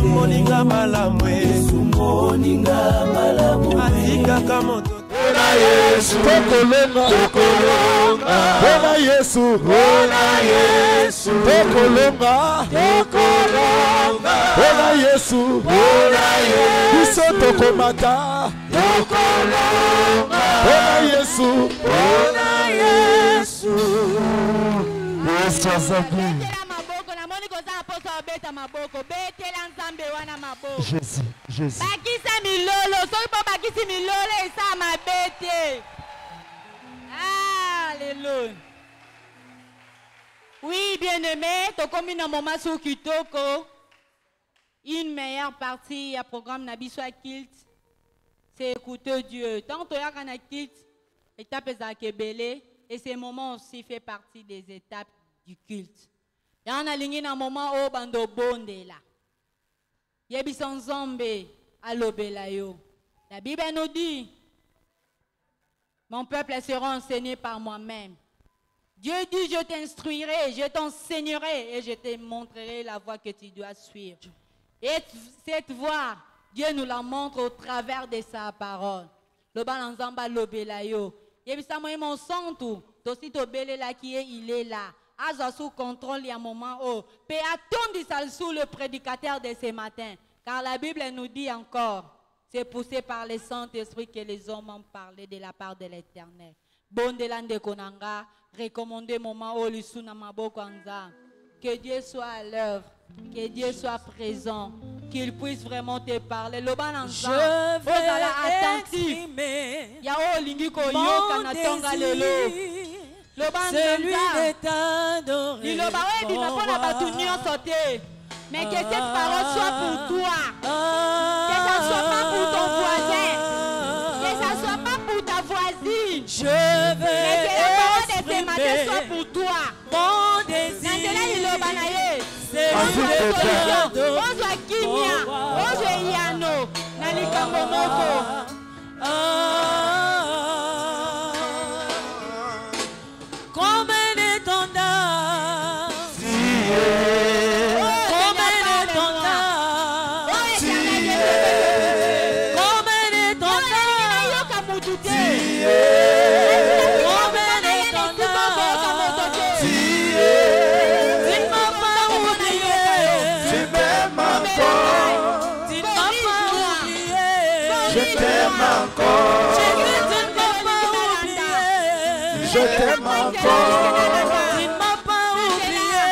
Moninga malamwe, moninga malamwe, atika kamoto. Bona Yesu, tokolonga, tokolonga. Bona Yesu, bona Yesu, tokolonga, tokolonga. Bona Yesu, bona Yesu, biso tokomata, tokolonga. Bona Yesu, bona Yesu. Yesu azabi. Jésus, Jésus. Alléluia. Oui, bien-aimé, tokomi na moment sur kitoko. Une meilleure partie à programme Nabiswa Kilt, c'est écouter Dieu. Tant que tu as Kilt, étape Zakebele, et ces moments aussi fait partie des étapes du culte. Il y a un moment où bando bonde là. Yebison zombe alobelayo. La Bible nous dit, mon peuple sera enseigné par moi-même. Dieu dit, je t'instruirai, je t'enseignerai et je te montrerai la voie que tu dois suivre. Et cette voie, Dieu nous la montre au travers de sa parole. Le balanzamba lobelayo. Yebisa moi mon sang tout. Tosi tobele là qui est, il est là. Aza sous contrôle, il y a un moment où peut attendre sous le prédicateur de ce matin. Car la Bible nous dit encore, c'est poussé par le Saint-Esprit que les hommes ont parlé de la part de l'Éternel. Bondelande konanga, recommandé moment où l'issuna maboko anza. Que Dieu soit à l'œuvre, que Dieu soit présent, qu'il puisse vraiment te parler. Le ban enza, je vais exprimer mon désir. Celui de t'adorer. Mais que cette parole soit pour toi. Que ça ne soit pas pour ton voisin. Que ça ne soit pas pour ta voisine. Je veux mais que la parole de ce matin soit pour toi. Mon désir. Celui de t'adorer. Ozo Kimia. Ozo Yano. Nalika Momoko. Je t'aime encore. Tu ne m'as pas oublié.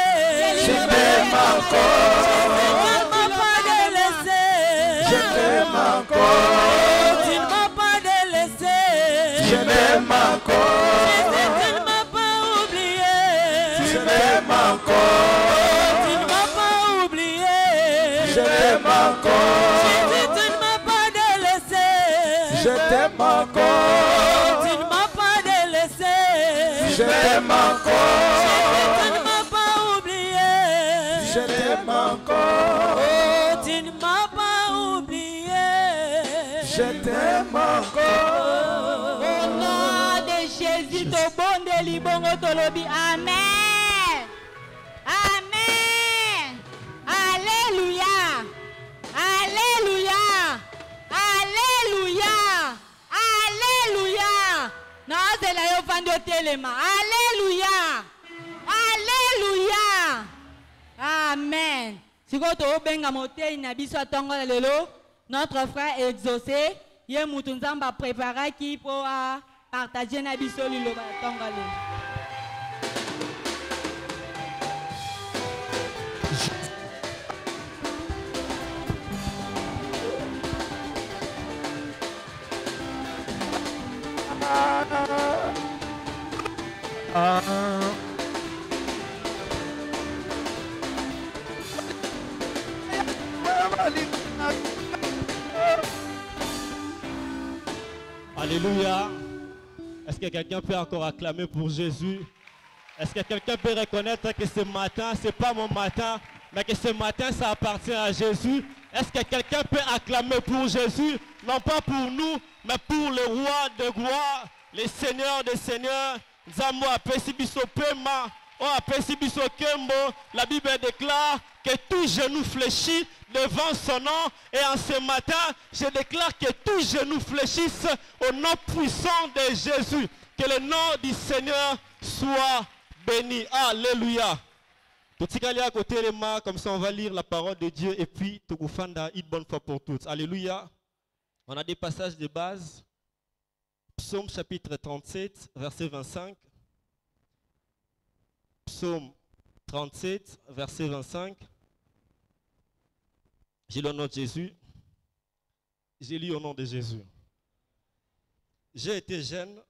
Je t'aime encore. Tu ne m'as pas délaissé. Je t'aime encore. Tu ne m'as pas délaissé. Je t'aime encore. Tu ne m'as pas oublié. Je t'aime encore. Tu ne m'as pas oublié. Je t'aime encore. Tu ne m'as pas délaissé. Je t'aime encore. Tu ne m'as pas délaissé. Je t'aime encore. Tu ne m'as pas oublié. Je t'aime encore. Oh, tu ne m'as pas oublié. Je t'aime encore. Au nom de Jésus, to bon de libongo to lobi. Amen. Amen. Alléluia. Alléluia. Alléluia. Alléluia. Non, c'est là yo vando telema. Alléluia. Alléluia. Amen. Si vous avez benga moté na biso tongo lelo, notre frère exaucé, ye mutunzamba préparer qui pour partager na biso lilo tongo lelo. Alléluia. Est-ce que quelqu'un peut encore acclamer pour Jésus? Est-ce que quelqu'un peut reconnaître que ce matin, ce n'est pas mon matin, mais que ce matin, ça appartient à Jésus? Est-ce que quelqu'un peut acclamer pour Jésus? Non pas pour nous, mais pour le roi de gloire, le Seigneur des seigneurs. Zambo apesi biso pema, o apesi biso kembo. La Bible déclare que tout genou fléchit devant son nom. Et en ce matin, je déclare que tout genou fléchisse au nom puissant de Jésus. Que le nom du Seigneur soit béni. Alléluia. Comme ça, on va lire la parole de Dieu et puis Togufanda une bonne fois pour toutes. Alléluia. On a des passages de base. Psaume chapitre 37, verset 25. Psaume 37, verset 25. J'ai le nom de Jésus. J'ai lu au nom de Jésus. J'ai été jeune.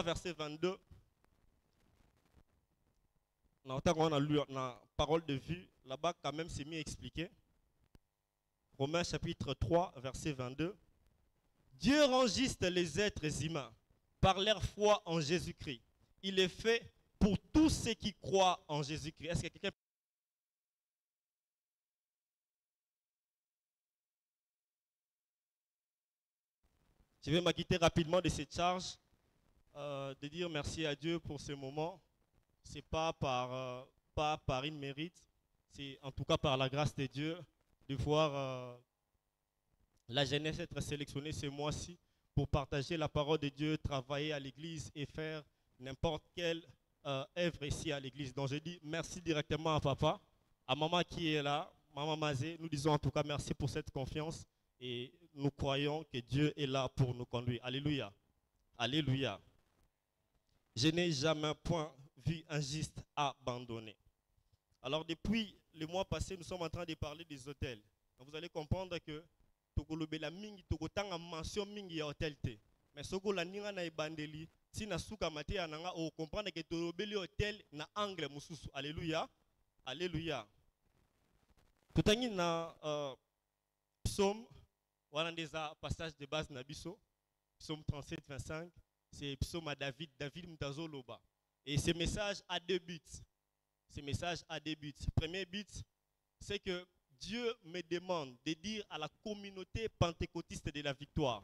Verset 22. On a lu la parole de vue, là-bas quand même c'est mieux expliqué. Romains chapitre 3, verset 22. Dieu enregistre les êtres humains par leur foi en Jésus-Christ. Il est fait pour tous ceux qui croient en Jésus-Christ. Est-ce que quelqu'un... Je vais m'acquitter rapidement de cette charge. De dire merci à Dieu pour ce moment. Ce n'est pas par une mérite, c'est en tout cas par la grâce de Dieu de voir la jeunesse être sélectionnée ce mois-ci pour partager la parole de Dieu, travailler à l'église et faire n'importe quelle œuvre ici à l'église. Donc je dis merci directement à papa, à maman qui est là, maman Mazé. Nous disons en tout cas merci pour cette confiance et nous croyons que Dieu est là pour nous conduire. Alléluia. Alléluia. Je n'ai jamais point vu un juste abandonné. Alors depuis le mois passé, nous sommes en train de parler des hôtels. Donc, vous allez comprendre que Togolobela mingi Togotanga mention mingi ya hôtel te. Mais Sogola ninga na ebandeli, si na suka mate ananga o comprendre que Togolobeli hôtel na angle mususu. Alléluia. Alléluia. Tutangi na psaume, voilà des passages de base na biso. Psaume 37, 25. C'est psaume à David, David Mtazoloba. Et ce message a deux buts. Ce message a deux buts. Le premier but, c'est que Dieu me demande de dire à la communauté pentecôtiste de la victoire,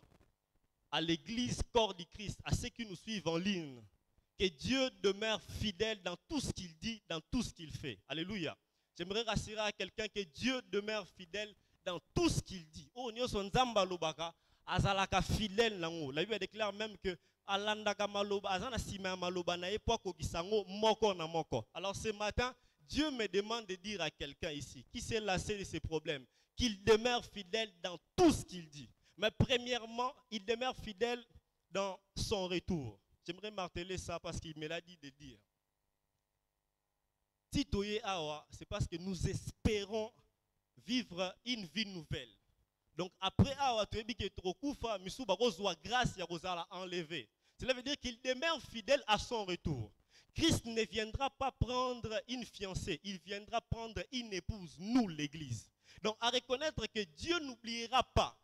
à l'église corps du Christ, à ceux qui nous suivent en ligne, que Dieu demeure fidèle dans tout ce qu'il dit, dans tout ce qu'il fait. Alléluia. J'aimerais rassurer à quelqu'un que Dieu demeure fidèle dans tout ce qu'il dit. Oh, Nzamba Lobaka, azalaka fidèle nango. La Bible déclare même que alors ce matin, Dieu me demande de dire à quelqu'un ici qui s'est lassé de ses problèmes qu'il demeure fidèle dans tout ce qu'il dit. Mais premièrement, il demeure fidèle dans son retour. J'aimerais marteler ça parce qu'il me l'a dit de dire. Titoye awa, c'est parce que nous espérons vivre une vie nouvelle. Donc après awa tu es que trokufa misuba rozwa grâce ya rozala enlever. Cela veut dire qu'il demeure fidèle à son retour. Christ ne viendra pas prendre une fiancée, il viendra prendre une épouse, nous l'église. Donc à reconnaître que Dieu n'oubliera pas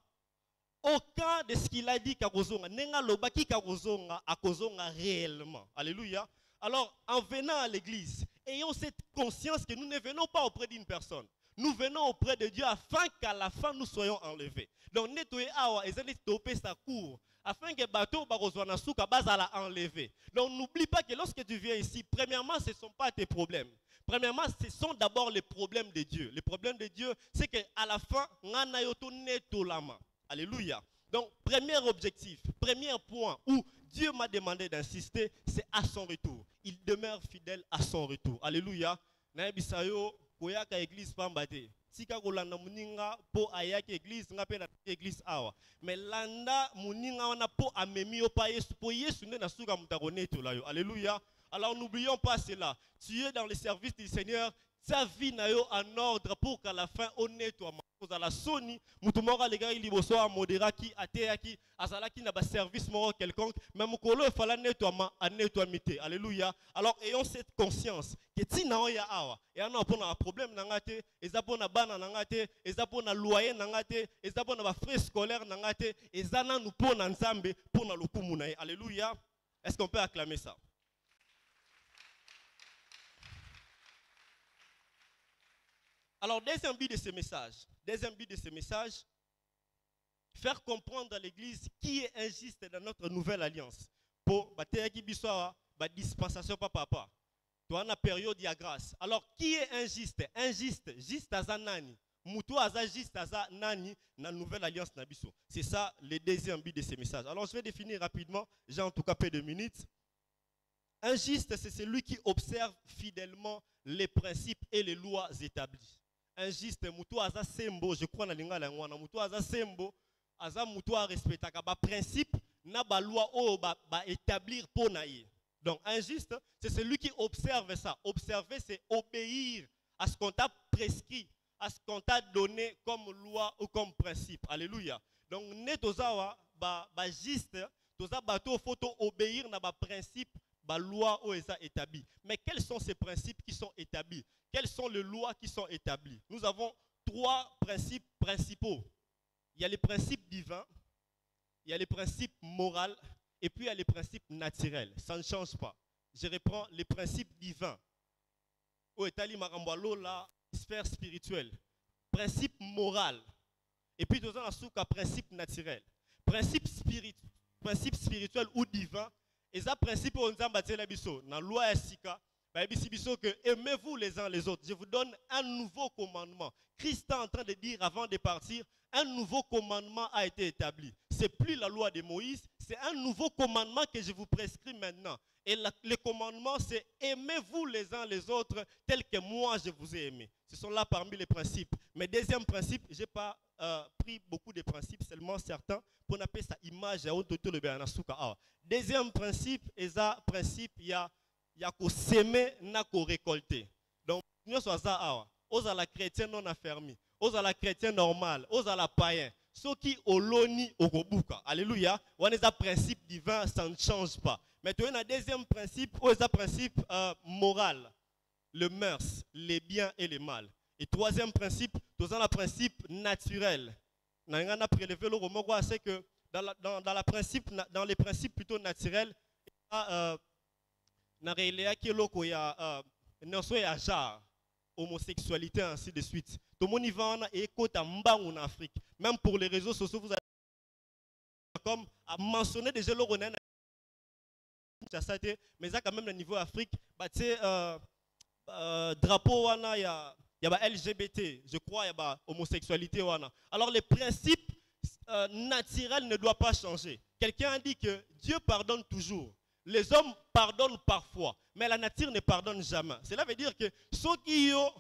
aucun de ce qu'il a dit Karozonga, nenga lobaki Karozonga akozonga réellement. Alléluia. Alors en venant à l'église, ayons cette conscience que nous ne venons pas auprès d'une personne. Nous venons auprès de Dieu afin qu'à la fin nous soyons enlevés. Donc nettoyer awa et allez stopper sa cour afin que bateau barozwana souka bazala enlevé. Donc n'oublie pas que lorsque tu viens ici, premièrement ce ne sont pas tes problèmes. Premièrement, ce sont d'abord les problèmes de Dieu. Les problèmes de Dieu, c'est qu'à la fin, ngana yoto netolama. Alléluia. Donc premier objectif, premier point où Dieu m'a demandé d'insister, c'est à son retour. Il demeure fidèle à son retour. Alléluia. Naebisayo koyaka église pambate. Sika kolanda muninga po ayaki église nga pe na église awa. Mais landa muninga wana po amemi o pa Yesu po Yesu ne na suka mutako netola yo. Alléluia. Alors n'oublions pas cela. Tu es dans le service du Seigneur, sa vie en ordre pour qu'à la fin on nettoie à la soni mutumora les gars il liboso a modéra qui atea qui azala qui n'a pas service moro quelconque même kolo il fallait nettoiement à nettoyer. Alléluia. Alors ayons cette conscience que tina ya awa et on a un problème nangate eza pona bana nangate eza pona loyer nangate eza pona ba frais scolaires nangate eza na nous pona nzambe pona lokumu na ye. Alléluia. Est-ce qu'on peut acclamer ça? Alors, deuxième but de ce message, faire comprendre à l'Église qui est injuste dans notre nouvelle alliance. Pour la dispensation papa. Tu as une période de grâce. Alors, qui est injuste? Injuste, juste à Zanani. Moutou aza juste à Nani dans la nouvelle alliance Nabiso. C'est ça le deuxième but de ce message. Alors, je vais définir rapidement. J'ai en tout cas peu de minutes. Injuste, c'est celui qui observe fidèlement les principes et les lois établies. Injuste, mutu aza sembo, je crois na lingala ngwana, mutu aza sembo, aza mutu a respectaka ba principe na ba loi o ba établir pour naïe. Donc injuste, c'est celui qui observe ça. Observer, c'est obéir à ce qu'on t'a prescrit, à ce qu'on t'a donné comme loi ou comme principe. Alléluia. Donc ne tozawa ba juste, toza bato faut obéir na ba principe, ba loi ou eza établi. Mais quels sont ces principes qui sont établis? Quelles sont les lois qui sont établies? Nous avons trois principes principaux. Il y a les principes divins, il y a les principes moraux, et puis il y a les principes naturels. Ça ne change pas. Je reprends les principes divins. Au Etali Marambalo, la sphère spirituelle. Principe moral. Et puis nous avons un principe naturel. Principe spirituel ou divin. Et ça, principe, on a bâti la biso. Dans la loi Sika, que aimez-vous les uns les autres. Je vous donne un nouveau commandement. Christ est en train de dire avant de partir, un nouveau commandement a été établi. Ce n'est plus la loi de Moïse, c'est un nouveau commandement que je vous prescris maintenant. Et le commandement, c'est aimez-vous les uns les autres tel que moi je vous ai aimé. Ce sont là parmi les principes. Mais deuxième principe, je n'ai pas pris beaucoup de principes, seulement certains, pour appeler ça image. Deuxième principe, il y a qu'au semer, n'a qu'au récolter. Donc, nous sommes à la chrétienne non affermi, à la chrétienne normal, à la païen. Ceux qui oloni okobuka. Alléluia. On a un principe divin, ça ne change pas. Mais tu as un deuxième principe, un principe moral, le mœurs, les biens et les mal. Et troisième principe, tu as un principe naturel. On a prélevé le roman, c'est que dans les principes plutôt naturels, na réeléa qui loko ya genre homosexualité ainsi de suite. Tout le monde y va et écoute en Afrique. Même pour les réseaux sociaux, vous avez comme à mentionner déjà le Ronan, mais ça quand même le niveau Afrique, drapeau wana il y a LGBT, je crois il y a homosexualité wana. Alors les principes naturels ne doivent pas changer. Quelqu'un a dit que Dieu pardonne toujours. Les hommes pardonnent parfois, mais la nature ne pardonne jamais. Cela veut dire que ceux qui ont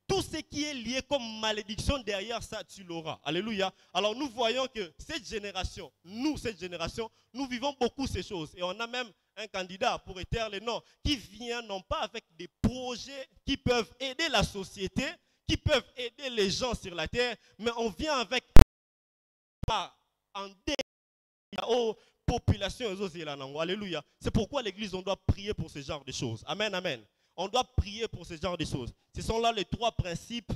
tout ce qui est lié comme malédiction derrière ça, tu l'auras. Alléluia. Alors nous voyons que cette génération, nous vivons beaucoup ces choses. Et on a même un candidat pour éteindre les noms qui vient non pas avec des projets qui peuvent aider la société, qui peuvent aider les gens sur la terre, mais on vient avec en population. Alléluia. C'est pourquoi l'église, on doit prier pour ce genre de choses. Amen, amen. On doit prier pour ce genre de choses. Ce sont là les trois principes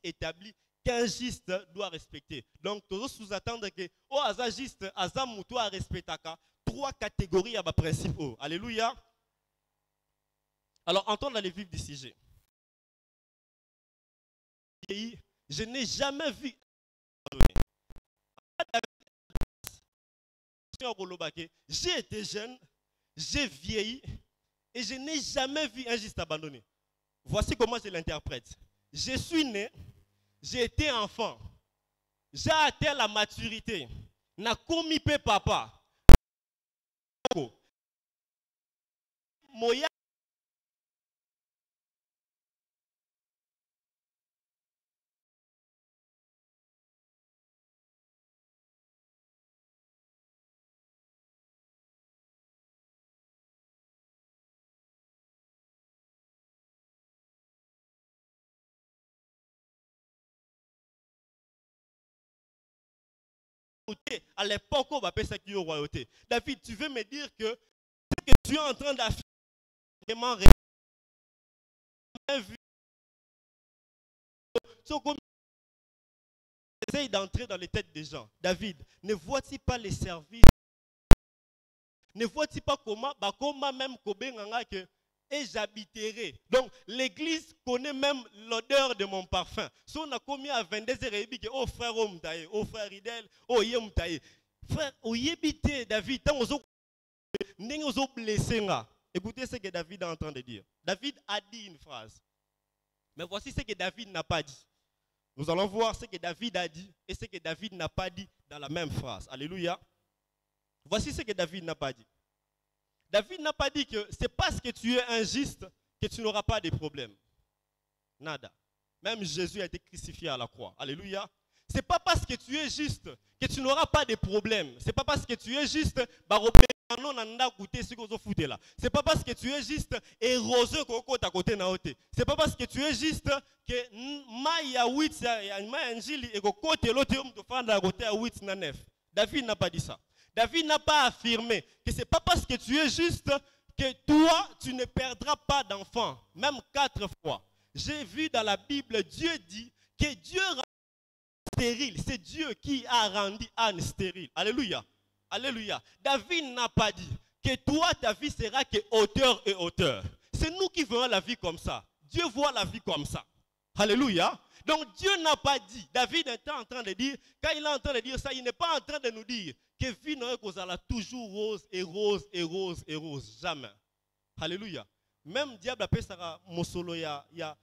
établis qu'un juste doit respecter. Donc, tous sous-attendre que, un juste, un moutou à respecter trois catégories à ma principe. Alléluia. Alors, entendre les vivre du sujet. Je n'ai jamais vu. J'ai été jeune, j'ai vieilli et je n'ai jamais vu un juste abandonné. Voici comment je l'interprète. Je suis né, j'ai été enfant, j'ai atteint la maturité, n'a commis papa. à l'époque où on va appeler ça qui est royauté. David, tu veux me dire que ce que tu es en train d'affirmer vraiment vu. Essaye d'entrer dans les têtes des gens. David, ne vois-tu pas les services? Ne vois-tu pas comment même que et j'habiterai. Donc l'église connaît même l'odeur de mon parfum. Si on a commis à 22h et dit oh frère Omtaye, oh frère Ridel, oh Yemtaye. Frère, oh Yebite David, tant on blessé. Écoutez ce que David est en train de dire. David a dit une phrase. Mais voici ce que David n'a pas dit. Nous allons voir ce que David a dit et ce que David n'a pas dit dans la même phrase. Alléluia. Voici ce que David n'a pas dit. David n'a pas dit que c'est parce que tu es injuste que tu n'auras pas de problème. Nada. Même Jésus a été crucifié à la croix. Alléluia. C'est pas parce que tu es juste que tu n'auras pas de problème. C'est pas parce que tu es juste c'est pas parce que tu es juste et roseux à côté naote. C'est pas parce que tu es juste que maya 8 ya njili et côté l'autre homme de faire à côté à 8 na 9. David n'a pas dit ça. David n'a pas affirmé que c'est pas parce que tu es juste que toi tu ne perdras pas d'enfant, même 4 fois. J'ai vu dans la Bible Dieu dit que Dieu rend stérile, c'est Dieu qui a rendu Anne stérile. Alléluia. Alléluia. David n'a pas dit que toi, ta vie sera que auteur et auteur. C'est nous qui verrons la vie comme ça. Dieu voit la vie comme ça. Alléluia. Donc Dieu n'a pas dit. David est en train de dire, quand il est en train de dire ça, il n'est pas en train de nous dire que vie n'est toujours rose et rose et rose et rose. Jamais. Alléluia. Même diable appelle ça Mosolo, il y a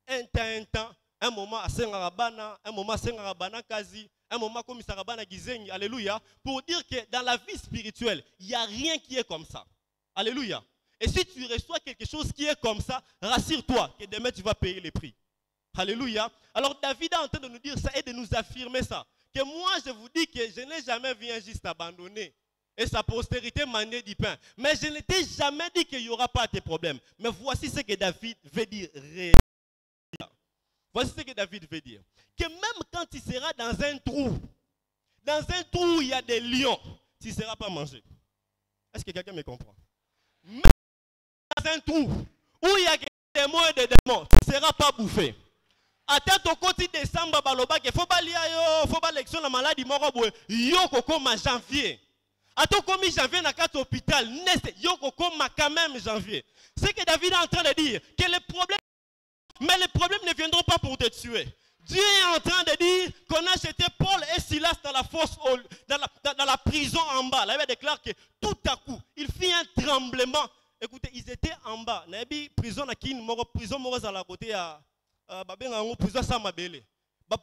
un temps, un moment à Sengarabana, un moment à Sengarabana Kazi. Un moment comme Sarabana Gizengi, alléluia, pour dire que dans la vie spirituelle, il n'y a rien qui est comme ça. Alléluia. Et si tu reçois quelque chose qui est comme ça, rassure-toi que demain tu vas payer les prix. Alléluia. Alors David est en train de nous dire ça et de nous affirmer ça. Que moi je vous dis que je n'ai jamais vu un juste abandonné. Et sa postérité maniait du pain. Mais je ne t'ai jamais dit qu'il n'y aura pas de problème. Mais voici ce que David veut dire réellement. Voici ce que David veut dire. Que même quand tu seras dans un trou où il y a des lions, tu ne seras pas mangé. Est-ce que quelqu'un me comprend? Même dans un trou où il y a des démons et des démons, tu ne seras pas bouffé. À tête au côté de Samba Baloba, il faut pas l'élection de la maladie, yo koko ma janvier. À ton commis janvier dans 4 hôpitaux, yo koko ma quand même janvier. C'est que David est en train de dire que les problèmes. Mais les problèmes ne viendront pas pour te tuer. Dieu est en train de dire qu'on a jeté Paul et Silas dans la fosse, dans la prison en bas. Là, il déclare que tout à coup, il fit un tremblement. Écoutez, ils étaient en bas. Il y a une prison qui prison à la côté à prison Samabele.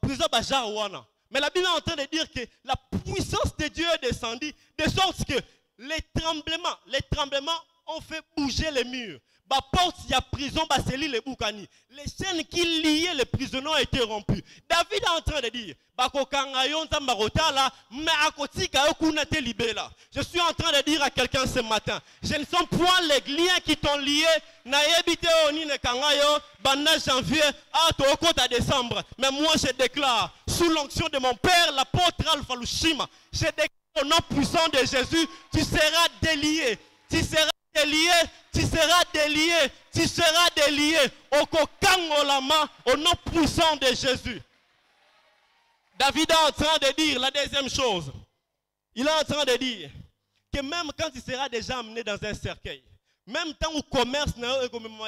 Prison Bajawana. Mais la Bible est en train de dire que la puissance de Dieu est descendue de sorte que les tremblements ont fait bouger les murs. La porte, il y a prison, les boukani. Les chaînes qui liaient les prisonniers ont été rompues. David est en train de dire, je suis en train de dire à quelqu'un ce matin, je ne sens point les liens qui t'ont lié. Janvier à décembre. Mais moi je déclare, sous l'onction de mon père, l'apôtre Alpha Lushima, je déclare au nom puissant de Jésus, tu seras délié. Tu seras délié, tu seras délié, tu seras délié au kokangolama, au nom puissant de Jésus. David est en train de dire la deuxième chose. Il est en train de dire que même quand tu seras déjà amené dans un cercueil, même tant au commerce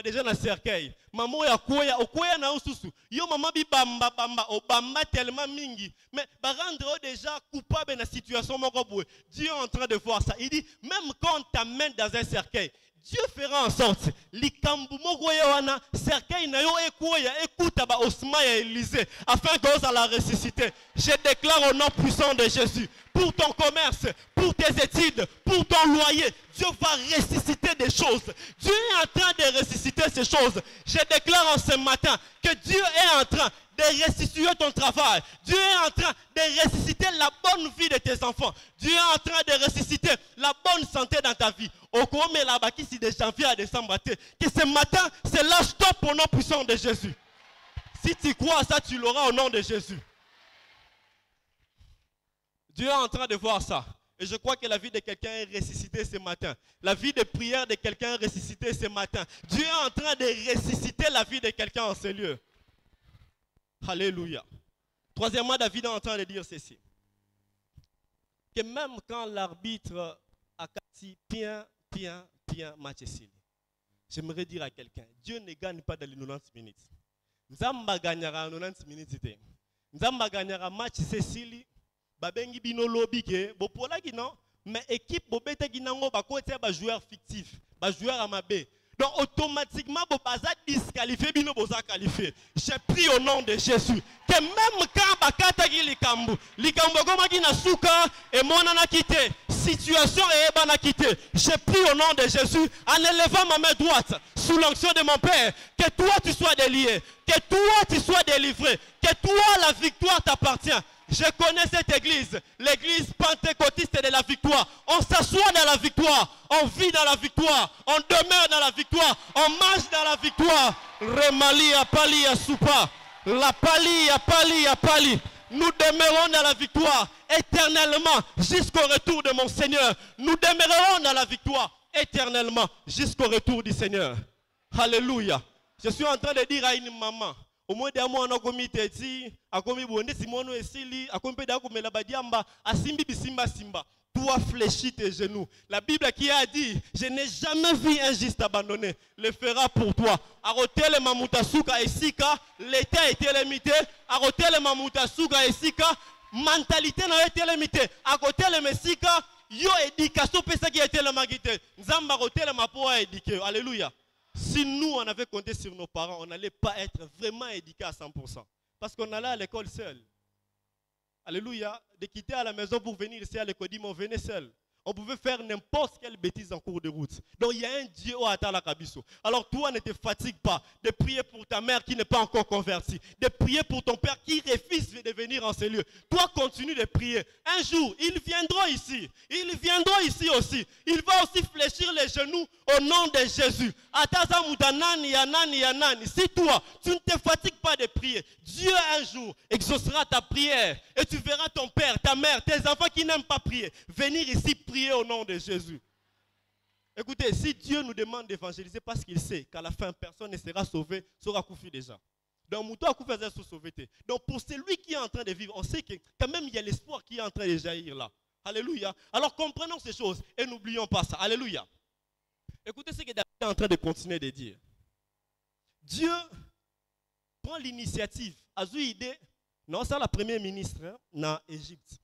déjà dans un cercueil, maman okoya na ususu, yo maman bi bamba obamba tellement mingi, mais ba rendre déjà coupable dans la situation moko. Dieu est en train de voir ça. Il dit même quand on t'amène dans un cercueil, Dieu fera en sorte likambu moko wana cercueil na yo ekoya écoute ba osma ya Élysée afin que ça la ressusciter. Je déclare au nom puissant de Jésus, pour ton commerce, pour tes études, pour ton loyer, Dieu va ressusciter des choses. Dieu est en train de ressusciter ces choses. Je déclare en ce matin que Dieu est en train de ressusciter ton travail. Dieu est en train de ressusciter la bonne vie de tes enfants. Dieu est en train de ressusciter la bonne santé dans ta vie. Au cours de la bâtisse de janvier à décembre, que ce matin, c'est l'âge stop au nom puissant de Jésus. Si tu crois à ça, tu l'auras au nom de Jésus. Dieu est en train de voir ça. Et je crois que la vie de quelqu'un est ressuscitée ce matin. La vie de prière de quelqu'un est ressuscitée ce matin. Dieu est en train de ressusciter la vie de quelqu'un en ce lieu. Alléluia. Troisièmement, David est en train de dire ceci. Que même quand l'arbitre a cassé bien match ici, j'aimerais dire à quelqu'un, Dieu ne gagne pas dans les 90 minutes. Nzamba gagnera 90 minutes. Nzamba gagnera match Cécile. Babengi bino lobby ke bopola ki non mais équipe bobete ki nango ba ko tia ba joueur fictif ba joueur amabe donc automatiquement bo baza disqualifié bino boza qualifié. J'ai pris au nom de Jésus que même quand bakata ki likambu goma ki na suka et mona na quitté situation et bana quitté. J'ai pris au nom de Jésus en élevant ma main droite sous l'onction de mon Père que toi tu sois délié, que toi tu sois délivré, que toi la victoire t'appartient. Je connais cette église, l'église pentecôtiste de la victoire. On s'assoit dans la victoire, on vit dans la victoire, on demeure dans la victoire, on marche dans la victoire. Remali apali asupa, la pali apali. Nous demeurons dans la victoire éternellement jusqu'au retour de mon Seigneur. Nous demeurerons dans la victoire éternellement jusqu'au retour du Seigneur. Alléluia. Je suis en train de dire à une maman. Au moins d'un mois on a commis teti, a commis bonne Simono et Sili, a commis d'un coup mais la badiamba, a simbi simba. Toi fléchis tes genoux. La Bible qui a dit, je n'ai jamais vu un juste abandonné, le fera pour toi. A rotel mamutasuka et sika, l'état a été limité. A rotel mamutasuka et sika, mentalité n'a été limitée. A côté le mesika, yo éducation pesa qui a été la magité. Nzamba rotel ma poa éduqué. Alléluia. Si nous, on avait compté sur nos parents, on n'allait pas être vraiment éduqués à 100%. Parce qu'on allait à l'école seul. Alléluia. De quitter à la maison pour venir ici à l'école, on venait seul. On pouvait faire n'importe quelle bêtise en cours de route. Donc il y a un Dieu au Atala Kabiso. Alors toi ne te fatigue pas de prier pour ta mère qui n'est pas encore convertie. De prier pour ton père qui refuse de venir en ces lieux. Toi continue de prier. Un jour, ils viendront ici. Ils viendront ici aussi. Il va aussi fléchir les genoux au nom de Jésus. Si toi, tu ne te fatigues pas de prier, Dieu un jour exaucera ta prière. Et tu verras ton père, ta mère, tes enfants qui n'aiment pas prier, venir ici prier au nom de Jésus. Écoutez, si Dieu nous demande d'évangéliser parce qu'il sait qu'à la fin, personne ne sera sauvé, sera couffé déjà. Donc, Moutou a couffé se sauver. Donc, pour celui qui est en train de vivre, on sait que quand même il y a l'espoir qui est en train de jaillir là. Alléluia. Alors, comprenons ces choses et n'oublions pas ça. Alléluia. Écoutez ce que David est en train de continuer de dire. Dieu prend l'initiative. Azouide, non, c'est la première ministre dans l'Égypte.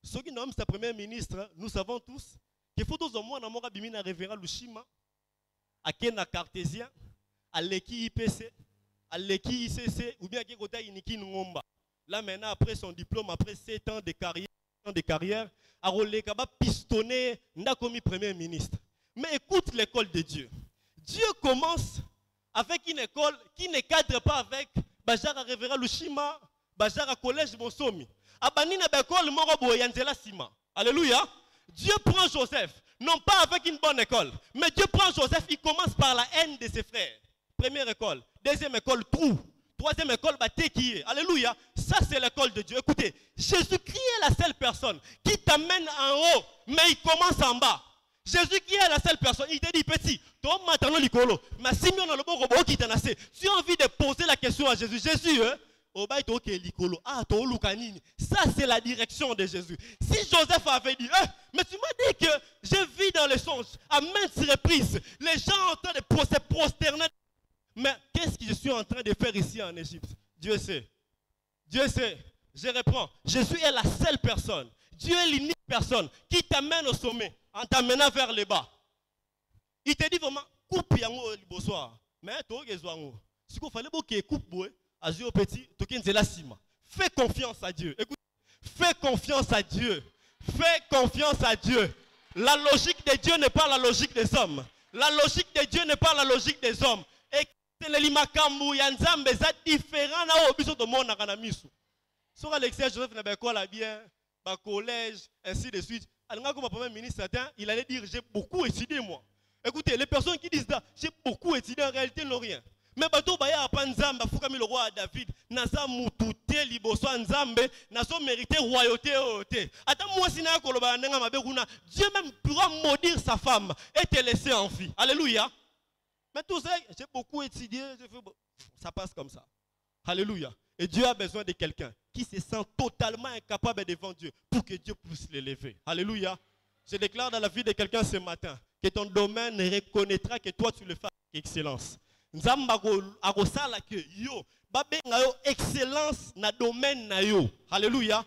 Ceux qui nomment sa première ministre, nous savons tous qu'il faut tous au moins dans mon rabimina révérend Lushima, à Kena Cartésien, à l'Eki IPC, à l'Eki ICC, ou bien à Kekota Iniki Ngomba. Là maintenant, après son diplôme, après 7 ans de carrière, à Rolekaba pistonné, n'a commis premier ministre. Mais écoute l'école de Dieu. Dieu commence avec une école qui ne cadre pas avec Bajara révérend Lushima, Bajara collège Bonsomi. Alléluia. Dieu prend Joseph, non pas avec une bonne école, mais Dieu prend Joseph, il commence par la haine de ses frères. Première école, deuxième école, trou. Troisième école, Batekié. Alléluia. Ça, c'est l'école de Dieu. Écoutez, Jésus-Christ est la seule personne qui t'amène en haut, mais il commence en bas. Jésus qui est la seule personne, il te dit petit, tu as envie de poser la question à Jésus. Jésus, ça c'est la direction de Jésus. Si Joseph avait dit, mais tu m'as dit que je vis dans les songes à maintes reprises, les gens sont en train de se prosterner. Mais qu'est-ce que je suis en train de faire ici en Égypte? Dieu sait. Dieu sait. Je reprends. Jésus est la seule personne. Dieu est l'unique personne qui t'amène au sommet en t'amenant vers le bas. Il te dit vraiment, coupe yango bonsoir. Mais tu as besoin. Si il fallait que coupe Azio petit, fais confiance à Dieu. Écoute, fais confiance à Dieu. Fais confiance à Dieu. La logique de Dieu n'est pas la logique des hommes. La logique de Dieu n'est pas la logique des hommes. Et les makambu yanzambe ça différent na obiso to mona kana misu. Sur Alexis Joseph na ba bien, ba collège ainsi de suite. Alanga comme premier ministre il allait dire j'ai beaucoup étudié moi. Écoutez, les personnes qui disent ça, j'ai beaucoup étudié en réalité n'ont rien. Mais bato baya apa nzambe afukami le roi David naza mutu te liboso nzambe nazo mériter royauté ote. Ata mwasi na koloba ndenga mabe kuna Dieu même pourra maudire sa femme et te laisser en vie. Alléluia. Mais tout ça, j'ai beaucoup étudié, ça passe comme ça. Alléluia. Et Dieu a besoin de quelqu'un qui se sent totalement incapable devant Dieu pour que Dieu puisse l'élever. Alléluia. Je déclare dans la vie de quelqu'un ce matin que ton domaine reconnaîtra que toi tu le fais avec excellence. Nzamba akosala que yo babenga yo excellence na domaine na yo. Alléluia.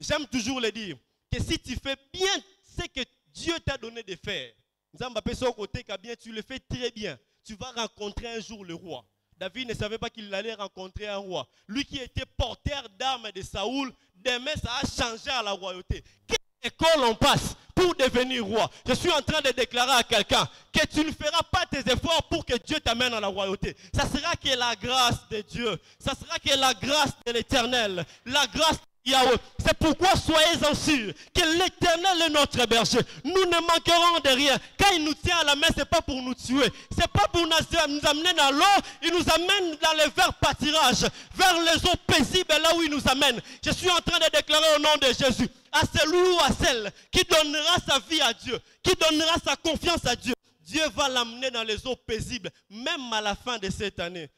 J'aime toujours le dire que si tu fais bien ce que Dieu t'a donné de faire, Nzamba peut son côté que bien tu le fais très bien. Tu vas rencontrer un jour le roi. David ne savait pas qu'il allait rencontrer un roi. Lui qui était porteur d'armes de Saoul, demain ça a changé à la royauté. Quelle école on passe pour devenir roi? Je suis en train de déclarer à quelqu'un que tu ne feras pas tes efforts pour que Dieu t'amène à la royauté. Ça sera que la grâce de Dieu. Ça sera que la grâce de l'Éternel. La grâce de Yahweh. C'est pourquoi soyez-en sûrs que l'Éternel est notre berger. Nous ne manquerons de rien. Quand il nous tient à la main, ce n'est pas pour nous tuer. Ce n'est pas pour nous amener dans l'eau. Il nous amène dans les verts pâtirages, vers les eaux paisibles, là où il nous amène. Je suis en train de déclarer au nom de Jésus à celui ou à celle qui donnera sa vie à Dieu, qui donnera sa confiance à Dieu. Dieu va l'amener dans les eaux paisibles, même à la fin de cette année.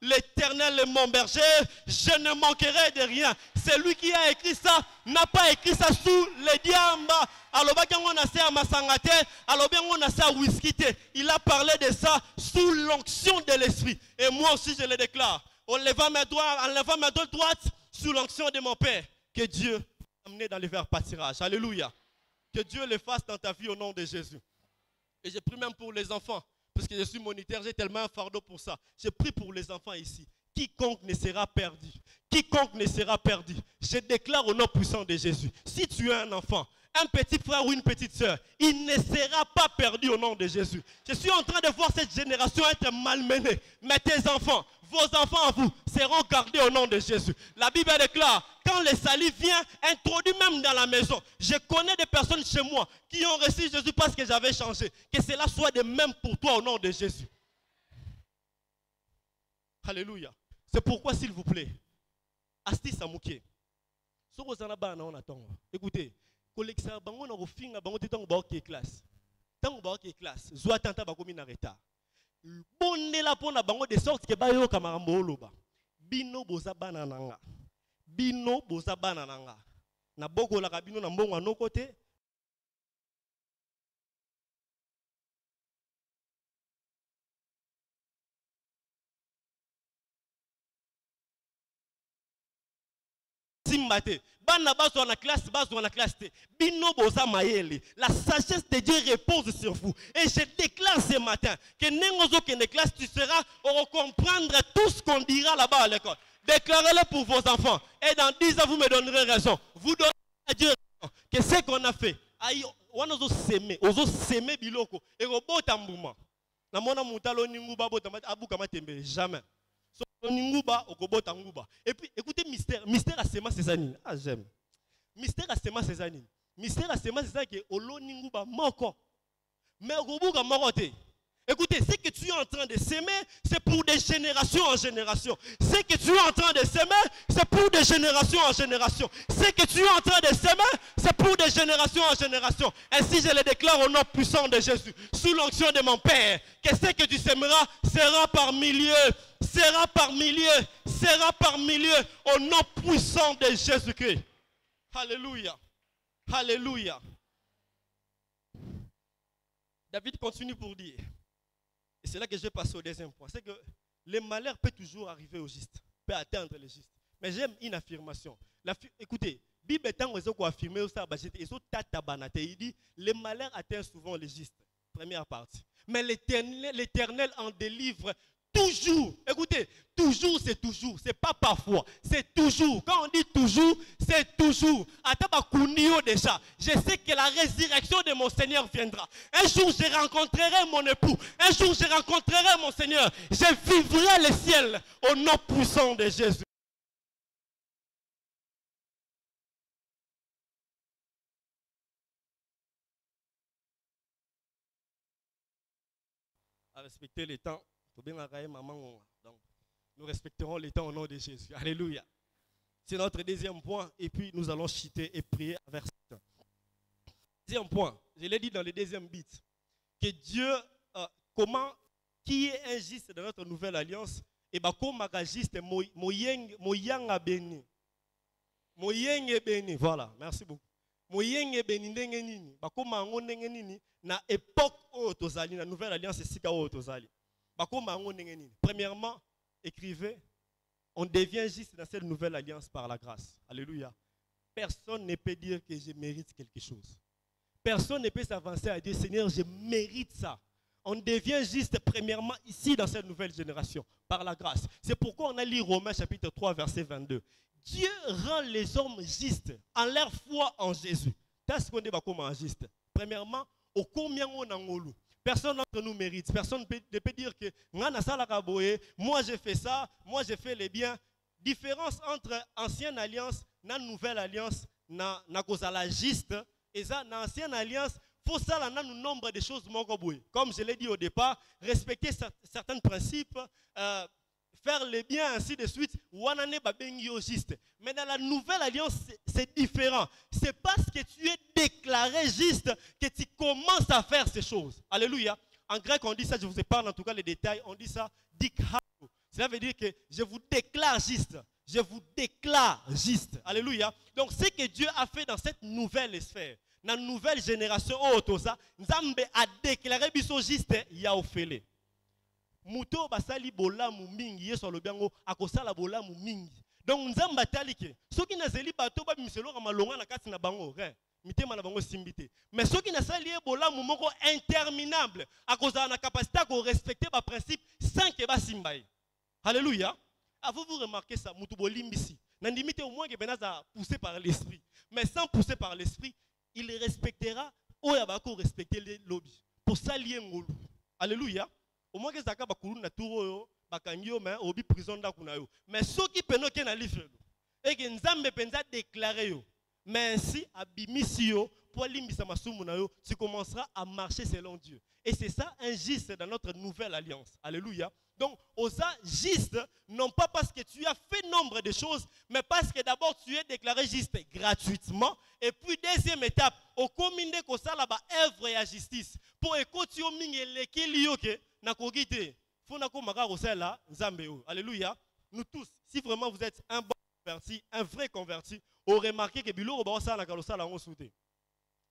L'éternel est mon berger, je ne manquerai de rien. Celui qui a écrit ça n'a pas écrit ça sous les diamba. Il a parlé de ça sous l'onction de l'esprit. Et moi aussi je le déclare. En levant ma droite sous l'onction de mon Père. Que Dieu amené dans les verts pâtirages. Alléluia. Que Dieu le fasse dans ta vie au nom de Jésus. Et j'ai pris même pour les enfants. Parce que je suis moniteur, j'ai tellement un fardeau pour ça. J'ai pris pour les enfants ici. Quiconque ne sera perdu. Quiconque ne sera perdu. Je déclare au nom puissant de Jésus. Si tu es un enfant, un petit frère ou une petite soeur, il ne sera pas perdu au nom de Jésus. Je suis en train de voir cette génération être malmenée. Mais tes enfants, vos enfants à vous, seront gardés au nom de Jésus. La Bible déclare, quand le salut vient, introduit même dans la maison. Je connais des personnes chez moi qui ont reçu Jésus parce que j'avais changé. Que cela soit de même pour toi au nom de Jésus. Alléluia. C'est pourquoi, s'il vous plaît, Asti Samouké, écoutez, collection bango na kofinga bango te tango ba ok classe. Tango ba ok classe, zwa tanta ba komi na retard. Bondela pona bango de sorte que ba yo kamarambo oloba. Bino boza bana nanga. Bino boza bana nanga. Na boko la kabino na mbongo no côté. Simbate. Bana bazo na classe, bazo na classe. Bino boza mayele. La sagesse de Dieu repose sur vous. Et je déclare ce matin que nengozo que ne classe tu seras au comprendre tout ce qu'on dira là-bas à l'école. Déclarez-le pour vos enfants. Et dans 10 ans, vous me donnerez raison. Vous donnerez à Dieu raison. Que ce qu'on a fait, on a semé biloko. Et robota mbuma. Na mona mutalo ninguba bota abu kama tembe jamais. Et puis écoutez mystère à sema Cézanine. Ah j'aime. Mystère à sema Cézanine. Mystère à sema Cézanine que olo ninguba moko. Mais okobuka morote. Écoutez, ce que tu es en train de s'aimer, c'est pour des générations en génération. Ce que tu es en train de s'aimer, c'est pour des générations en génération. Ce que tu es en train de s'aimer, c'est pour des générations en génération. Ainsi, je le déclare au nom puissant de Jésus, sous l'onction de mon Père, que ce que tu sèmeras sera par milliers, sera par milliers, sera par milliers, au nom puissant de Jésus-Christ. Alléluia. Alléluia. David continue pour dire. Et c'est là que je vais passer au deuxième point. C'est que le malheur peut toujours arriver au juste, peut atteindre le juste. Mais j'aime une affirmation. Écoutez, Bible est en train d'affirmer il dit le malheur atteint souvent le juste. Première partie. Mais l'Éternel en délivre toujours. Écoutez, toujours c'est toujours. C'est pas parfois. C'est toujours. Quand on dit toujours, c'est toujours. Déjà, je sais que la résurrection de mon Seigneur viendra. Un jour, je rencontrerai mon époux. Un jour, je rencontrerai mon Seigneur. Je vivrai le ciel au nom puissant de Jésus. à respecter les temps. Donc, nous respecterons les temps au nom de Jésus. Alléluia. C'est notre deuxième point. Et puis, nous allons chuter et prier à verset 1. Deuxième point, je l'ai dit dans le deuxième beat, que Dieu, qui est injuste dans notre nouvelle alliance, et bah comme juste moyeng béni. Moyeng béni, voilà, merci beaucoup. Moyeng béni ndenge nini, bah comme ango ndenge nini, na époque où tozali, na nouvelle alliance c'est sika où tozali. Bah comme ango ndenge nini. Premièrement, écrivez, on devient juste dans cette nouvelle alliance par la grâce. Alléluia. Personne ne peut dire que je mérite quelque chose. Personne ne peut s'avancer à dire, Seigneur, je mérite ça. On devient juste, premièrement, ici, dans cette nouvelle génération, par la grâce. C'est pourquoi on a lu Romains chapitre 3, verset 22. Dieu rend les hommes justes en leur foi en Jésus. Qu'est-ce qu'on dit comme juste? Premièrement, au combien on a ngolu. Personne d'entre nous mérite. Personne ne peut dire que moi j'ai fait ça, moi j'ai fait les biens. Différence entre ancienne alliance et nouvelle alliance, na la juste. Et ça, dans l'ancienne alliance, il faut ça un nombre de choses. Comme je l'ai dit au départ, respecter certains principes, faire les biens, ainsi de suite. Mais dans la nouvelle alliance, c'est différent. C'est parce que tu es déclaré juste que tu commences à faire ces choses. Alléluia. En grec, on dit ça, je vous épargne en tout cas les détails, on dit ça, dikhao. Cela veut dire que je vous déclare juste. Je vous déclare juste. Alléluia. Donc, ce que Dieu a fait dans cette nouvelle sphère, dans la nouvelle génération, Nzambe a déclaré biso juste, ya ofele. Muto basali bola mu mingi, yeso lobiango akosala bola mu mingi. Donc, Nzambe atalike. Soki nazeli bato ba miselo ka malonga na kati na bango, mitema na bango simbite. Mais soki nasali bola mu moko interminable, akozala na capacité à respecter ba principe sans que ba simbaye. Alléluia. Vous remarquez ça, Mutubo Limbisi. N'indimité au moins que Benaza poussé par l'esprit. Mais sans pousser par l'esprit, il respectera ou yabako respecter les lobbies. Pour ça, lié ngolu. Alléluia. Au moins que Zaka Bakulu na touro, Bakangyo, mais obi prison d'Akunayo. Mais ceux qui peuvent pas livre. Et que Nzambe penza déclaré yo. Mais ainsi, abimisio, pour limbisa masumunayo, tu commenceras à marcher selon Dieu. Et c'est ça injuste dans notre nouvelle alliance. Alléluia. Donc, osa juste, non pas parce que tu as fait nombre de choses, mais parce que d'abord tu es déclaré juste gratuitement. Et puis, deuxième étape, au commune de Kosala, œuvre et la justice. Pour écouter au mingi leke liyoke, na kogite, fonako maka kosala, nzambeo. Alléluia. Nous tous, si vraiment vous êtes un bon converti, un vrai converti, vous remarquez que bilo oba na kalosala on souté.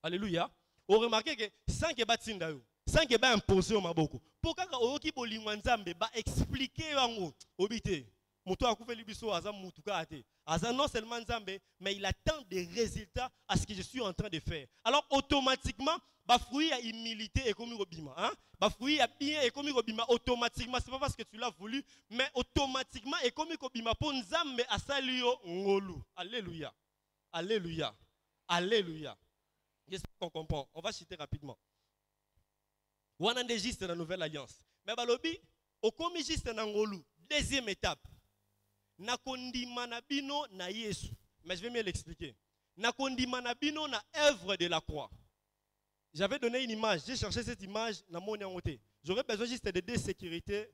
Alléluia. Vous remarquez que sans que batinda yo. Sans que ba imposer au maboko. Pourquoi oki bolingwa nzambe ba expliquer yango obité. Muto akufeli biso aza mutuka ate. Aza non seulement nzambe, mais il attend des résultats à ce que je suis en train de faire. Alors automatiquement, ba fruit à humilité et comme robima, hein? Ba fruit à bien et comme robima automatiquement, c'est pas parce que tu l'as voulu, mais automatiquement et comme robima pour nzambe asalio ngolu. Alléluia. Alléluia. Alléluia. J'espère qu'on comprend. On va citer rapidement. On a juste dans la nouvelle alliance. Mais balobi, au commis juste dans ngolu. Deuxième étape. Nakondi manabino na Yesu. Mais je vais mieux l'expliquer. Nakondi manabino na œuvre de la croix. J'avais donné une image. J'ai cherché cette image dans mon côté. J'aurais besoin juste de deux sécurités,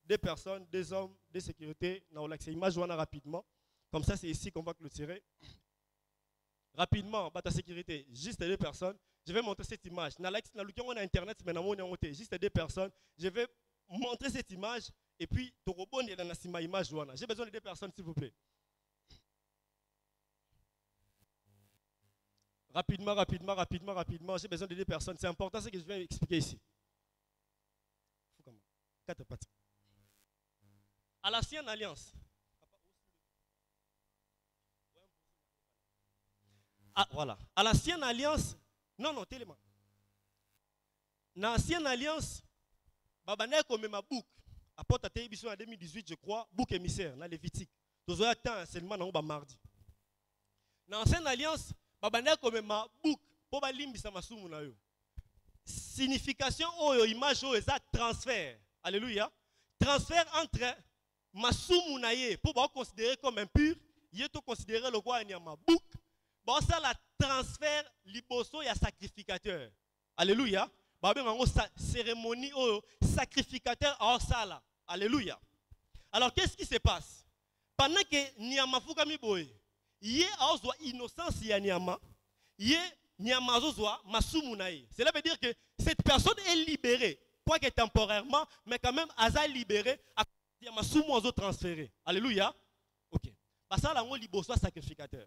deux personnes, deux hommes, deux sécurités. Dans l'accès image, on a rapidement. Comme ça, c'est ici qu'on va clôturer. Rapidement, ta sécurité, juste deux personnes. Je vais montrer cette image. On a internet, mais juste deux personnes. Je vais montrer cette image et puis j'ai besoin de deux personnes, s'il vous plaît. Rapidement. J'ai besoin de deux personnes. C'est important ce que je vais expliquer ici. À l'ancienne alliance. Ah, voilà. À l'ancienne alliance. Non, tellement. Dans l'ancienne alliance, Babane comme ma bouc. Apporte à télévision en 2018, je crois, bouc émissaire, dans Lévitique. Nous avons atteint seulement dans mardi. Dans l'ancienne alliance, Babane comme ma bouc, pour balimbi ma soumunayo. Signification ou image ou transfert. Alléluia. Transfert entre ma soumunaye pour considérer comme impur, il est considéré le roi ma bouc. Bon, ça la transfert liboso et sacrificateur. Alléluia. Babé mango cérémonie sacrificateur à Osala. Alléluia. Alors, qu'est-ce qui se passe? Pendant que Nyama Fukami Boye, yé a innocence ya Nyama, yé Nyama Zozwa Masumunaï. Cela veut dire que cette personne est libérée, quoique temporairement, mais quand même, Aza libérée, à Masumu Ozo transféré. Alléluia. Ok. Ça, là, on liboso sacrificateur.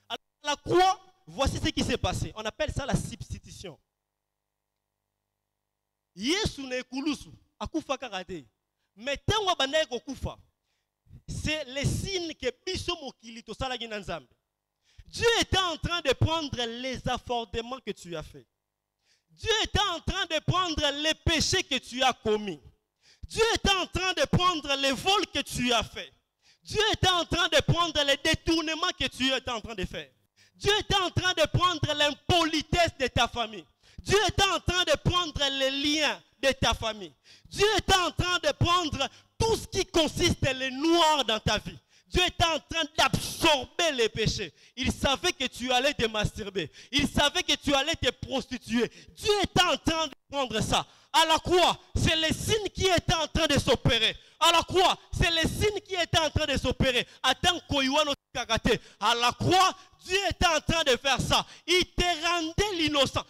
Alors, la croix, voici ce qui s'est passé. On appelle ça la substitution. Yesu ne kulusu, akufa karate. Mais tant que banaye kokufa, c'est les signes que biso mokili to sala ginanzambe. Dieu était en train de prendre les affordements que tu as fait. Dieu était en train de prendre les péchés que tu as commis. Dieu était en train de prendre les vols que tu as fait. Dieu était en train de prendre les détournements que tu étais en train de faire. Dieu était en train de prendre l'impolitesse de ta famille. Dieu était en train de prendre les liens de ta famille. Dieu était en train de prendre tout ce qui consiste les noirs dans ta vie. Dieu était en train d'absorber les péchés. Il savait que tu allais te masturber. Il savait que tu allais te prostituer. Dieu était en train de prendre ça. À la croix, c'est les signes qui étaient en train de s'opérer. À la croix, c'est les signes qui étaient en train de s'opérer. À la croix, Dieu était en train de faire ça. Il te rendait l'innocent.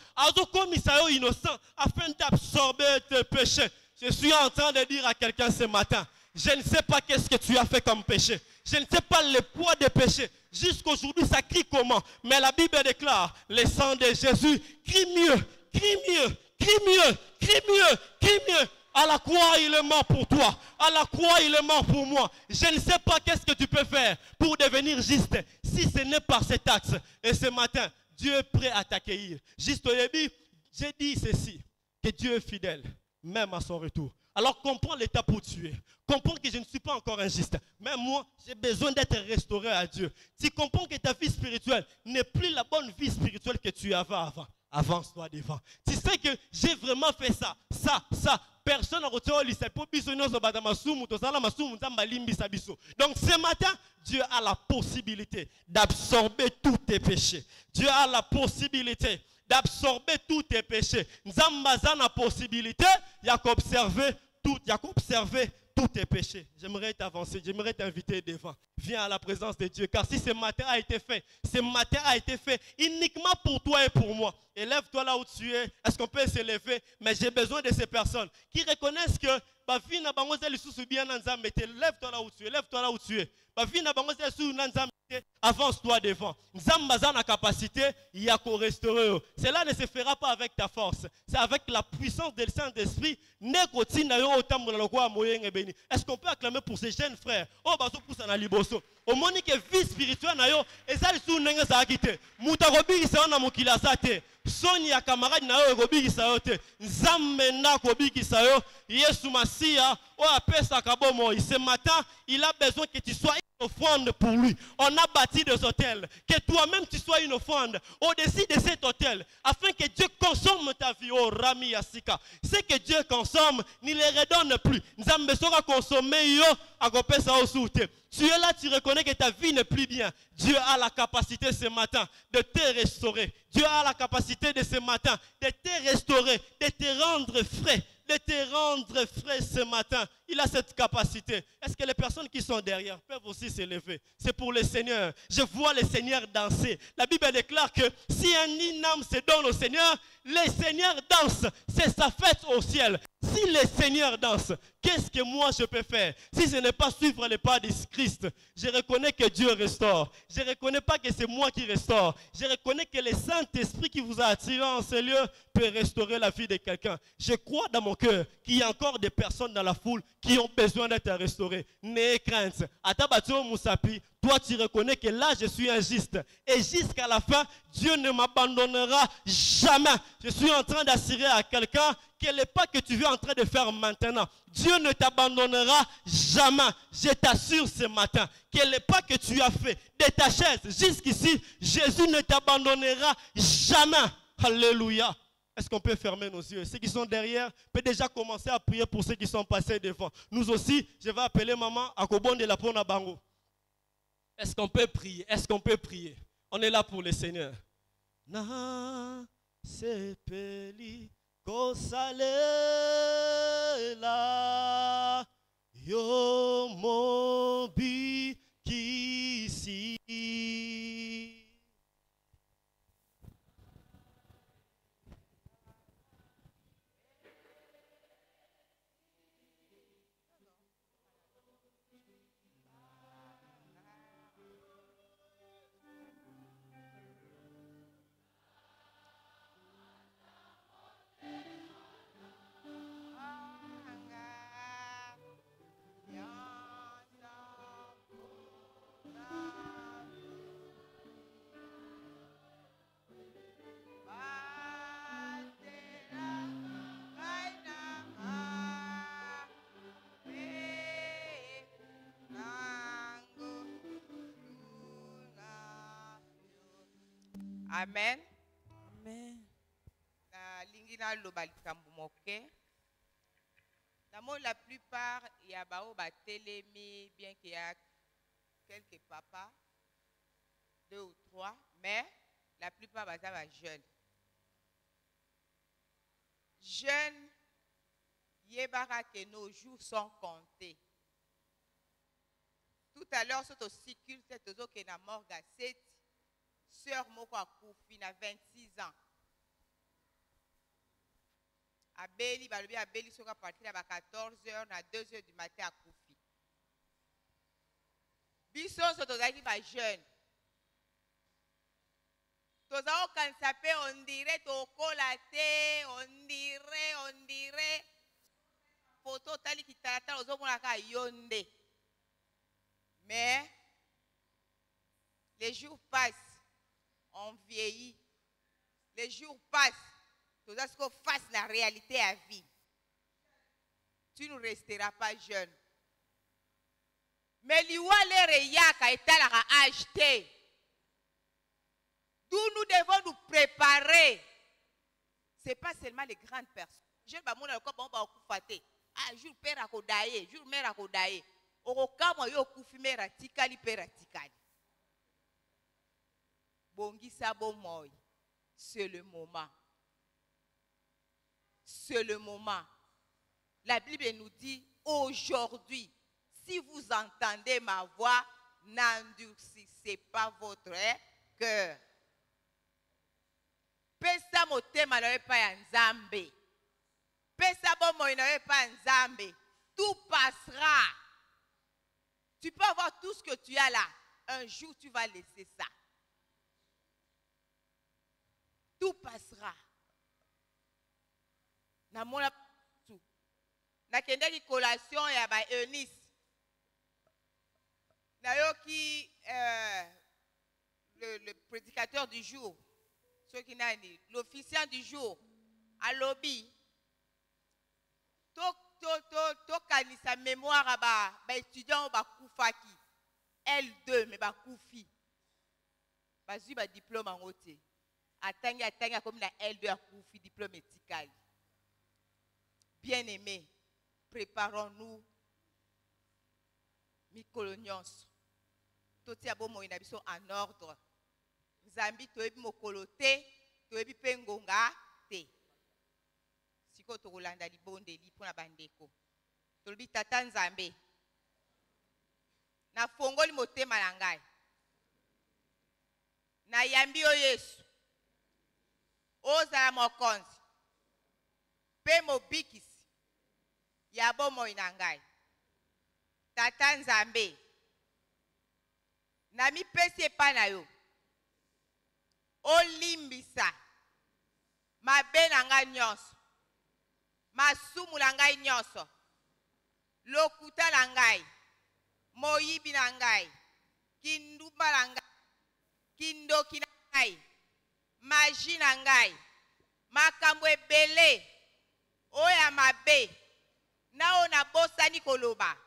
Comme il s'est innocent, afin d'absorber tes péchés. Je suis en train de dire à quelqu'un ce matin, je ne sais pas qu'est-ce que tu as fait comme péché. Je ne sais pas le poids des péchés. Jusqu'aujourd'hui, ça crie comment. Mais la Bible déclare, le sang de Jésus crie mieux, crie mieux, crie mieux, crie mieux, crie mieux. À la croix, il est mort pour toi. À la croix, il est mort pour moi. Je ne sais pas qu'est-ce que tu peux faire pour devenir juste si ce n'est par cet axe. Et ce matin, Dieu est prêt à t'accueillir. Juste au début, j'ai dit ceci, que Dieu est fidèle, même à son retour. Alors comprends l'étape où tu es. Comprends que je ne suis pas encore injuste. Même moi, j'ai besoin d'être restauré à Dieu. Tu comprends que ta vie spirituelle n'est plus la bonne vie spirituelle que tu avais avant. Avance-toi devant. Tu sais que j'ai vraiment fait ça. Personne n'a retiré au lycée. Donc ce matin, Dieu a la possibilité d'absorber tous tes péchés. Dieu a la possibilité d'absorber tous tes péchés. Nzambaza la possibilité, il y a qu'observer tous tes péchés. J'aimerais t'avancer, j'aimerais t'inviter devant. Viens à la présence de Dieu, car si ce matin a été fait uniquement pour toi et pour moi. Élève-toi là où tu es. Est-ce qu'on peut s'élever? Mais j'ai besoin de ces personnes qui reconnaissent que lève-toi là où tu es, lève-toi là où tu es. Avance-toi devant. Nzambaza na capacité, il y a qu'au restaurer. Cela ne se fera pas avec ta force. C'est avec la puissance du Saint-Esprit. Est-ce qu'on peut acclamer pour ces jeunes frères? Oh, baso poussa na liboso. Au moment que vie spirituelle na yo, ezali su nenga za akite. Mutarobi sa na mokila sate. Soni ya camarade na yo robi sa yo te. Nzambe na kobi sa yo. Yesu Masia, oh apesa kabomo. Ce matin, il a besoin que tu sois une offrande pour lui. On a bâti des hôtels. Que toi-même tu sois une offrande au-dessus de cet hôtel. Afin que Dieu consomme ta vie. Oh Rami Yasika. Ce que Dieu consomme, ne le redonne plus. Nzambe sera consommé yo akopesa osute. Tu es là, tu reconnais que ta vie n'est plus bien. Dieu a la capacité ce matin de te restaurer. Dieu a la capacité de ce matin de te restaurer, de te rendre frais. De te rendre frais ce matin. Il a cette capacité. Est-ce que les personnes qui sont derrière peuvent aussi s'élever? C'est pour le Seigneur. Je vois le Seigneur danser. La Bible déclare que si un âme se donne au Seigneur, le Seigneur danse. C'est sa fête au ciel. Si le Seigneur danse, qu'est-ce que moi je peux faire? Si ce n'est pas suivre les pas de Christ, je reconnais que Dieu restaure. Je ne reconnais pas que c'est moi qui restaure. Je reconnais que le Saint-Esprit qui vous a attiré en ce lieu peut restaurer la vie de quelqu'un. Je crois dans mon cœur qu'il y a encore des personnes dans la foule qui ont besoin d'être restaurées. N'ayez crainte. Atabatio Moussapi, toi tu reconnais que là je suis injuste. Et jusqu'à la fin, Dieu ne m'abandonnera jamais. Je suis en train d'assurer à quelqu'un que le pas que tu es en train de faire maintenant, Dieu ne t'abandonnera jamais. Je t'assure ce matin que le pas que tu as fait de ta chaise jusqu'ici, Jésus ne t'abandonnera jamais. Alléluia. Est-ce qu'on peut fermer nos yeux? Ceux qui sont derrière peuvent déjà commencer à prier pour ceux qui sont passés devant. Nous aussi, je vais appeler maman à Kobon de la Pona Bango. Est-ce qu'on peut prier? Est-ce qu'on peut prier? On est là pour le Seigneur. Na sepeli kosalela yo mobi kisi. Amen. Amen. Na lingina loba likambo moke. D'abord, la plupart, il y a bao batelemi, bien qu'il y a quelques papas, 2 ou 3, mais la plupart sont jeunes. Jeunes, yebara que nos jours sont comptés. Tout à l'heure, c'est au cycle, c'est au que na morga 7, sœur moko akufi na 26 ans. Abeli, balobi abeli soka partir à 14h na 2h du matin à Koufi. Bison so tozaki ba jeune. Tozao kansape on dirait tokola te, on dirait photo tali kitata ozomona ka yonde. Mais les jours passent, on vieillit. Les jours passent. Tout ce qu'on fasse la réalité à vie. Tu ne resteras pas jeune. Mais l'Iwale Reyaka est à acheter. D'où nous devons nous préparer. Ce n'est pas seulement les grandes personnes. Je ne sais pas si je ah, jour père à Kodaye, jour mère à Kodaye. Orokamo yo kufimera tikali pera tikali. Bongisa bomoy. C'est le moment. C'est le moment. La Bible nous dit, aujourd'hui, si vous entendez ma voix, n'endurcissez pas votre cœur. Pesa motema na pa ya Nzambe. Pesa bomo na pa Nzambe. Tout passera. Tu peux avoir tout ce que tu as là. Un jour, tu vas laisser ça. Tout passera. Na mona tout. Na kendaki collation ya ba Eunice. Na yoki le prédicateur du jour. Ceux qui nani, l'officiant du jour à lobby. To kanisa mémoire ba étudiant ba kufaki. L2 mais ba kufi. Ba zui ba diplôme en haute. Atanga comme la L2 à kufi diplôme éthical. Bien-aimés, préparons-nous. Mikolonions. Toti abomo inabiso en ordre. Zambi toebi mokolote, toebi pengonga te. Siko tokolanda libonde li pona bandeko. Tolobi tata Nzambe. Na fongoli motema na ngai. Na yambi o Yesu. Ozala mokonzi. Pe mobikisi. Ya bomoi na ngai. Tata Nzambe. Na mipesi epa na yo. Olimbisa. Mabe na ngai nyonso. Masumu na ngai nyonso. Lokuta na ngai. Moyibi na ngai. Kindumba na ngai. Kindoki na ngai. Maji na ngai. Makambo ebele. Oya mabe. Nao na bosani koloba.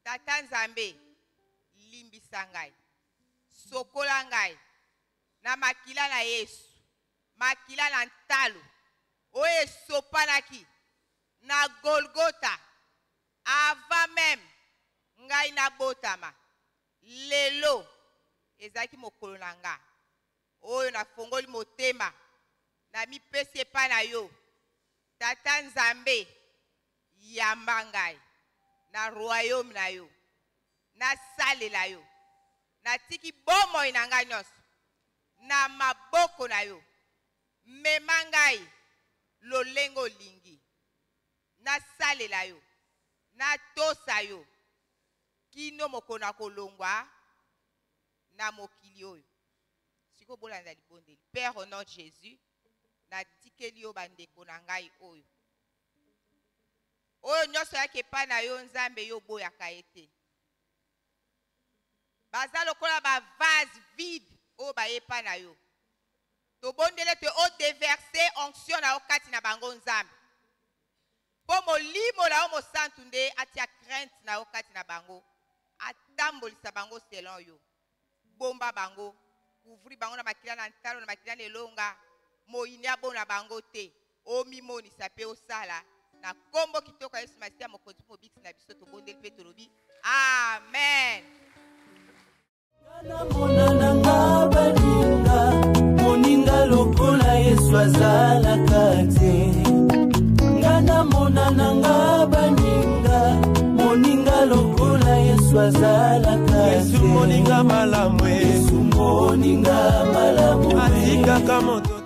Tata Nzambe. Limbisa ngai. Sokola ngai. Na makila na Yesu. Makila na ntalo. Oye sopanaki. Na Golgotha. Avant même. Ngai na botama. Lelo. Ezaki mokolo na nga. Oyo na fongoli motema. Na mipesi epa na yo. Tata Nzambe yamba ngai na royaume na yo na salela yo na tiki bomoi na ngai nyonso na maboko na yo mema ngai lolengo lingi na salela yo na tosa yo kino mokona kolongwa na mokili oyo siko bolanda libondeli. Père, au nom de Jésus, na tikeli yo bandeko na ngai oyo oyo nyonso yake pa na yo Nzambe yo boyaka ete baza lokola ba vase vide oyo bayepa na yo tobondele te o déverser onction na yo kati na bango Nzambe po molimo na yo mosantu nde atia crainte na yo kati na bango atambolisa bango selon yo bomba bango couvrir bango na makila na ntalo na makila nelonga moyini abona bango te omimonisa pe osala na kombo kitoko Yesu Masiya mokonzi mobiksi na biso tobondeli pe tolobi amen. Monana baninga moninga lokola Yesu azalaka te. Ngana monana baninga moninga lokola Yesu azalaka te. Yesu moninga malamwe, Yesu moninga malamwe, atika kamoto